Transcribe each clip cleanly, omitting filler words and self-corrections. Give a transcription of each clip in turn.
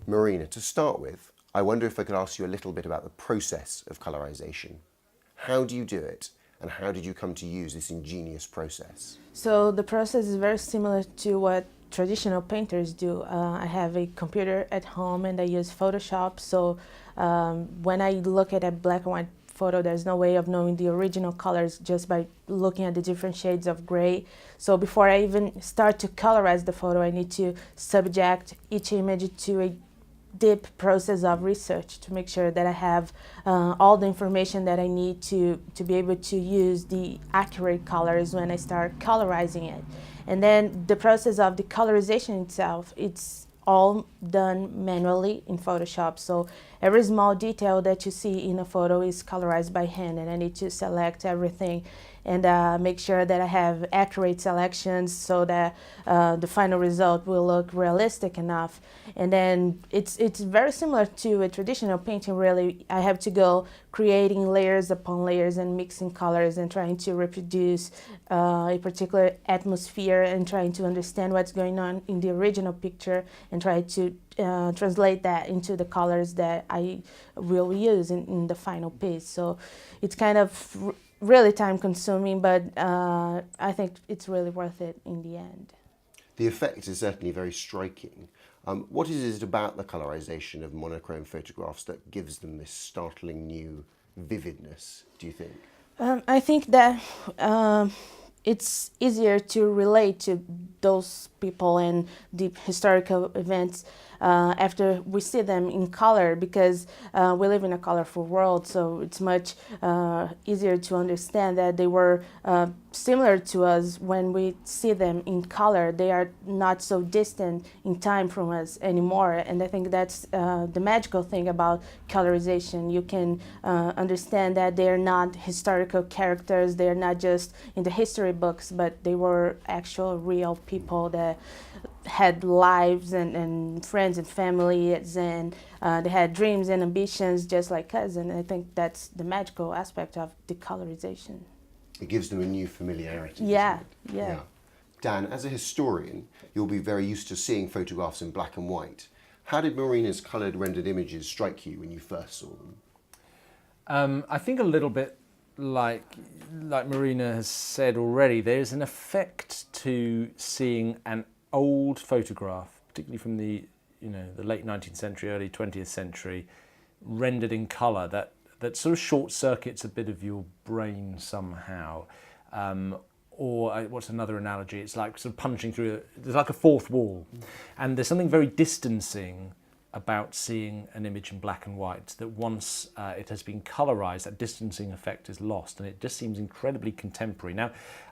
Marina, to start with, I wonder if I could ask you a little bit about the process of colorization. How do you do it, and how did you come to use this ingenious process? So the process is very similar to what traditional painters do. I have a computer at home and I use Photoshop. So when I look at a black and white photo, there's no way of knowing the original colors just by looking at the different shades of gray. So before I even start to colorize the photo, I need to subject each image to a deep process of research to make sure that I have all the information that I need to be able to use the accurate colors when I start colorizing it. And then the process of the colorization itself, it's all done manually in Photoshop. So every small detail that you see in a photo is colorized by hand, and I need to select everything and make sure that I have accurate selections so that the final result will look realistic enough. And then it's very similar to a traditional painting, really. I have to go creating layers upon layers and mixing colors and trying to reproduce a particular atmosphere and trying to understand what's going on in the original picture and try to translate that into the colors that I will use in the final piece. So it's kind of really time consuming, but I think it's really worth it in the end. The effect is certainly very striking. What is it about the colorization of monochrome photographs that gives them this startling new vividness, do you think? I think that it's easier to relate to those people and the historical events after we see them in color, because we live in a colorful world, so it's much easier to understand that they were similar to us when we see them in color. They are not so distant in time from us anymore, and I think that's the magical thing about colorization. You can understand that they are not historical characters, they are not just in the history books, but they were actual real people that had lives and friends and families, and they had dreams and ambitions just like us, and I think that's the magical aspect of decolorization. It gives them a new familiarity. Yeah, doesn't it? yeah. Dan, as a historian, you'll be very used to seeing photographs in black and white. How did Marina's coloured rendered images strike you when you first saw them? I think a little bit like Marina has said already, there's an effect to seeing an old photograph, particularly from the late 19th century, early 20th century, rendered in colour that sort of short circuits a bit of your brain somehow. Or what's another analogy? It's like sort of punching through, there's like a fourth wall. And there's something very distancing about seeing an image in black and white, that once it has been colorized, that distancing effect is lost, and it just seems incredibly contemporary. Now,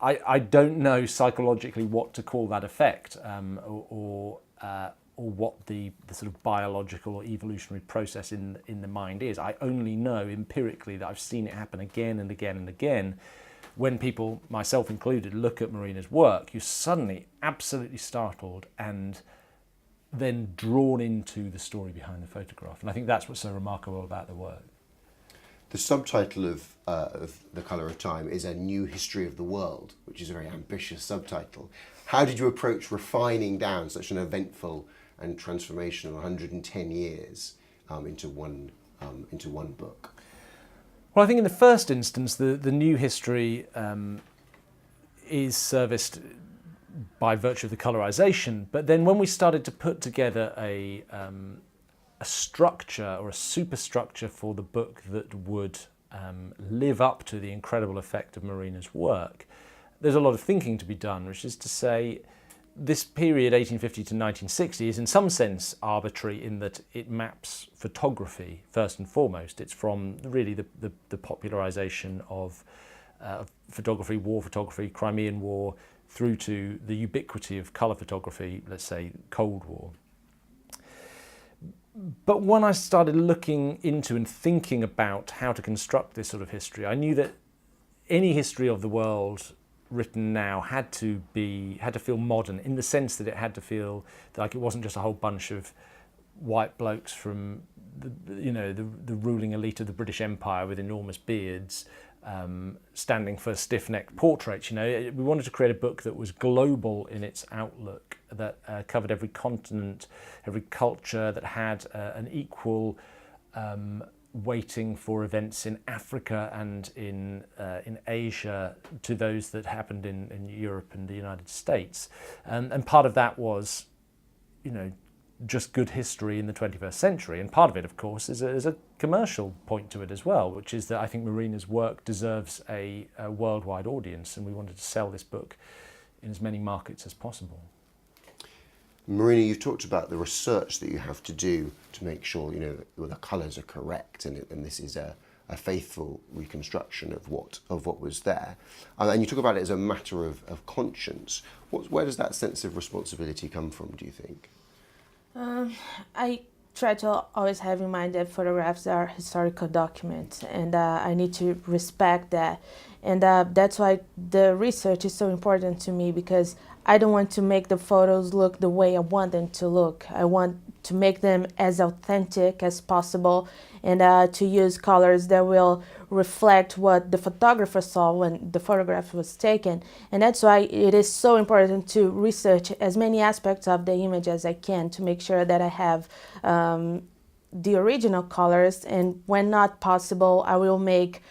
I don't know psychologically what to call that effect, or what the sort of biological or evolutionary process in the mind is. I only know empirically that I've seen it happen again and again and again. When people, myself included, look at Marina's work, you're suddenly absolutely startled and then drawn into the story behind the photograph. And I think that's what's so remarkable about the work. The subtitle of The Colour of Time is A New History of the World, which is a very ambitious subtitle. How did you approach refining down such an eventful and transformational 110 years into one book? Well, I think in the first instance, the new history is serviced by virtue of the colorization. But then when we started to put together a structure or a superstructure for the book that would live up to the incredible effect of Marina's work, there's a lot of thinking to be done, which is to say this period, 1850 to 1960, is in some sense arbitrary in that it maps photography first and foremost. It's from really the popularization of photography, war photography, Crimean War, through to the ubiquity of colour photography, let's say Cold War. But when I started looking into and thinking about how to construct this sort of history, I knew that any history of the world written now had to feel modern, in the sense that it had to feel like it wasn't just a whole bunch of white blokes from the ruling elite of the British Empire with enormous beards standing for stiff-necked portraits. You know, we wanted to create a book that was global in its outlook, that covered every continent, every culture, that had an equal weighting for events in Africa and in Asia to those that happened in Europe and the United States. And part of that was, you know, just good history in the 21st century. And part of it, of course, is a commercial point to it as well, which is that I think Marina's work deserves a worldwide audience, and we wanted to sell this book in as many markets as possible. Marina, you've talked about the research that you have to do to make sure, you know, that the colours are correct, and this is a faithful reconstruction of what was there. And you talk about it as a matter of conscience. Where does that sense of responsibility come from, do you think? I try to always have in mind that photographs are historical documents, and I need to respect that. And that's why the research is so important to me, because I don't want to make the photos look the way I want them to look. I want to make them as authentic as possible, and to use colors that will reflect what the photographer saw when the photograph was taken. And that's why it is so important to research as many aspects of the image as I can to make sure that I have the original colors, and when not possible, I will make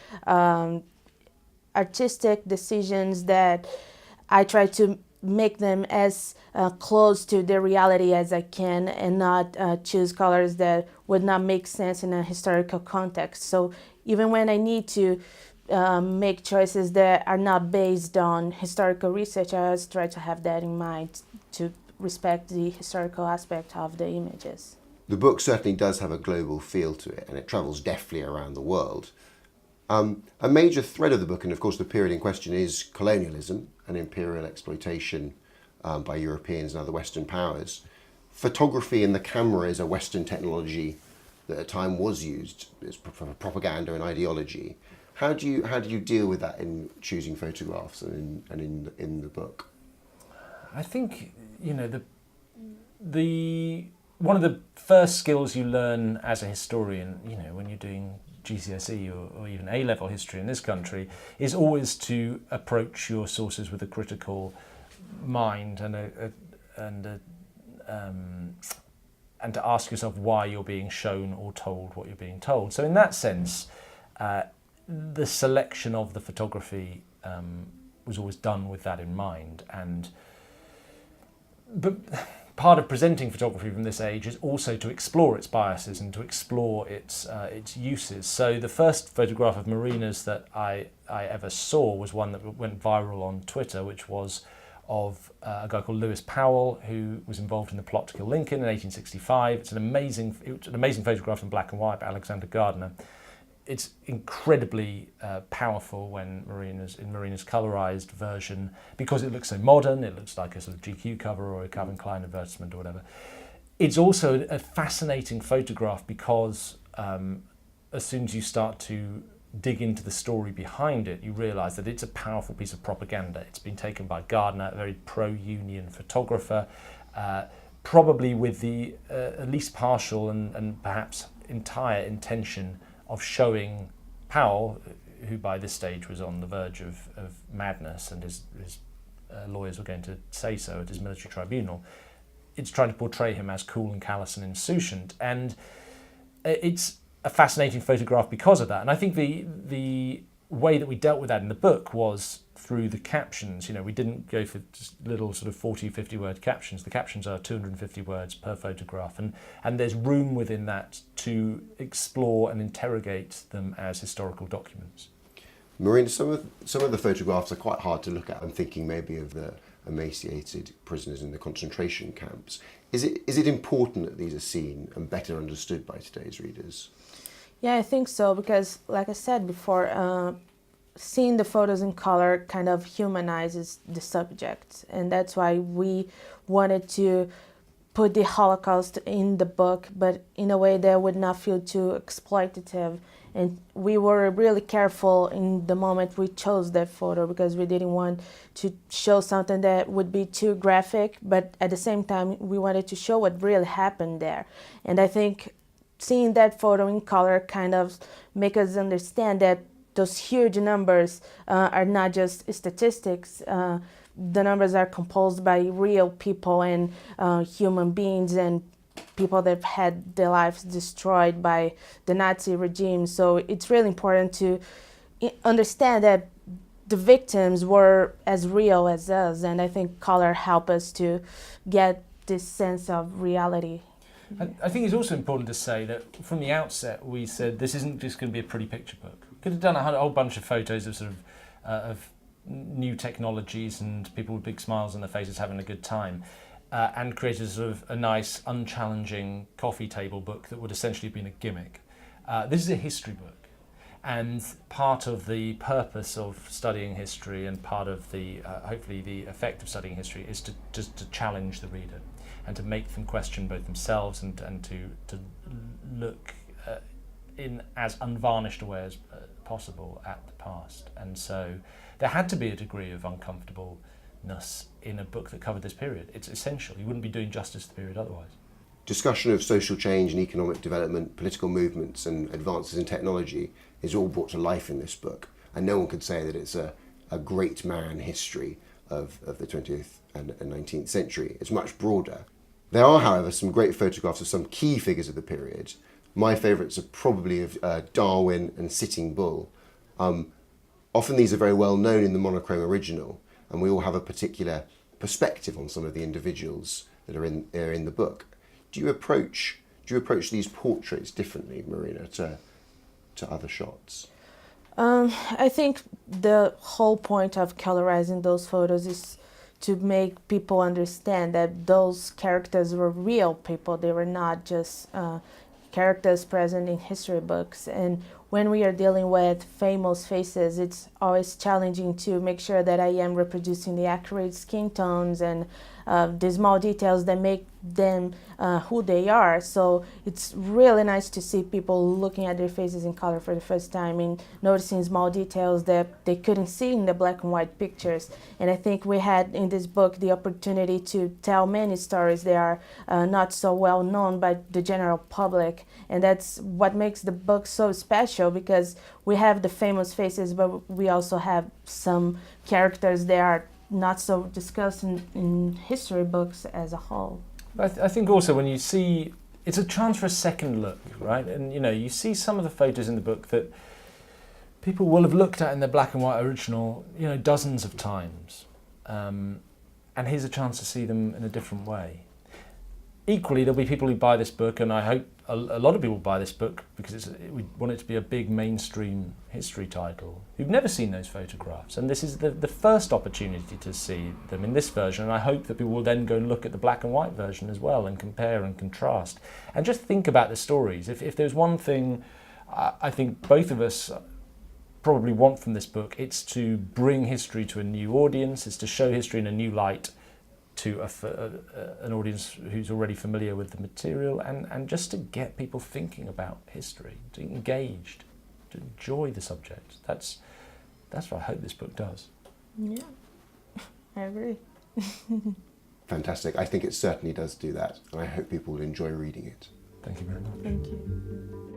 artistic decisions that I try to make them as close to the reality as I can, and not choose colors that would not make sense in a historical context. So even when I need to make choices that are not based on historical research, I always try to have that in mind to respect the historical aspect of the images. The book certainly does have a global feel to it, and it travels deftly around the world. A major thread of the book, and of course the period in question, is colonialism and imperial exploitation by Europeans and other Western powers. Photography and the camera is a Western technology that at time was used for propaganda and ideology. How do you deal with that in choosing photographs and in the book? I think, you know, the one of the first skills you learn as a historian, you know, when you're doing GCSE or even A-level history in this country, is always to approach your sources with a critical mind and to ask yourself why you're being shown or told what you're being told. So in that sense, the selection of the photography was always done with that in mind. But part of presenting photography from this age is also to explore its biases and to explore its uses. So the first photograph of Marina's that I ever saw was one that went viral on Twitter, which was of a guy called Lewis Powell, who was involved in the plot to kill Lincoln in 1865. It's an amazing photograph in black and white by Alexander Gardner. It's incredibly powerful when Marina's colorized version, because it looks so modern. It looks like a sort of GQ cover or a Calvin Klein advertisement or whatever. It's also a fascinating photograph because as soon as you start to dig into the story behind it, you realize that it's a powerful piece of propaganda. It's been taken by Gardner, a very pro-union photographer, probably with the at least partial and perhaps entire intention of showing Powell, who by this stage was on the verge of madness, and his lawyers were going to say so at his military tribunal. It's trying to portray him as cool and callous and insouciant, and it's a fascinating photograph because of that. And I think the way that we dealt with that in the book was through the captions. You know, we didn't go for just little sort of 40, 50 word captions. The captions are 250 words per photograph, and there's room within that to explore and interrogate them as historical documents. Marina, some of the photographs are quite hard to look at. I'm thinking maybe of the emaciated prisoners in the concentration camps. Is it important that these are seen and better understood by today's readers? Yeah, I think so, because like I said before, seeing the photos in color kind of humanizes the subject, and that's why we wanted to put the Holocaust in the book, but in a way that would not feel too exploitative. And we were really careful in the moment we chose that photo, because we didn't want to show something that would be too graphic, but at the same time we wanted to show what really happened there. And I think seeing that photo in color kind of make us understand that those huge numbers are not just statistics. The numbers are composed by real people and human beings and people that have had their lives destroyed by the Nazi regime. So it's really important to understand that the victims were as real as us, and I think color helped us to get this sense of reality. I think it's also important to say that from the outset we said this isn't just going to be a pretty picture book. We could have done a whole bunch of photos of sort of new technologies and people with big smiles on their faces having a good time, and created sort of a nice, unchallenging coffee table book that would essentially have been a gimmick. This is a history book. And part of the purpose of studying history and part of the, hopefully the effect of studying history is to challenge the reader and to make them question both themselves and to look in as unvarnished a way as possible at the past. And so there had to be a degree of uncomfortableness in a book that covered this period. It's essential. You wouldn't be doing justice to the period otherwise. Discussion of social change and economic development, political movements and advances in technology is all brought to life in this book. And no one could say that it's a great man history of the 20th and 19th century. It's much broader. There are, however, some great photographs of some key figures of the period. My favourites are probably of Darwin and Sitting Bull. Often these are very well known in the monochrome original, and we all have a particular perspective on some of the individuals that are in the book. Do you approach these portraits differently, Marina, to other shots? I think the whole point of colorizing those photos is to make people understand that those characters were real people. They were not just characters present in history books. And when we are dealing with famous faces, it's always challenging to make sure that I am reproducing the accurate skin tones and the small details that make them who they are. So it's really nice to see people looking at their faces in color for the first time and noticing small details that they couldn't see in the black and white pictures. And I think we had in this book the opportunity to tell many stories that are not so well known by the general public. And that's what makes the book so special, because we have the famous faces, but we also have some characters that are not so discussed in history books as a whole. I think also when you see, it's a chance for a second look, right? And you see some of the photos in the book that people will have looked at in the black and white original, dozens of times. And here's a chance to see them in a different way. Equally, there'll be people who buy this book, and I hope a lot of people buy this book because we want it to be a big mainstream history title, who've never seen those photographs. And this is the first opportunity to see them in this version, and I hope that people will then go and look at the black and white version as well and compare and contrast. And just think about the stories. If there's one thing I think both of us probably want from this book, it's to bring history to a new audience, it's to show history in a new light to an audience who's already familiar with the material, and just to get people thinking about history, to get engaged, to enjoy the subject. That's what I hope this book does. Yeah, I agree. Fantastic. I think it certainly does do that, and I hope people will enjoy reading it. Thank you very much. Thank you.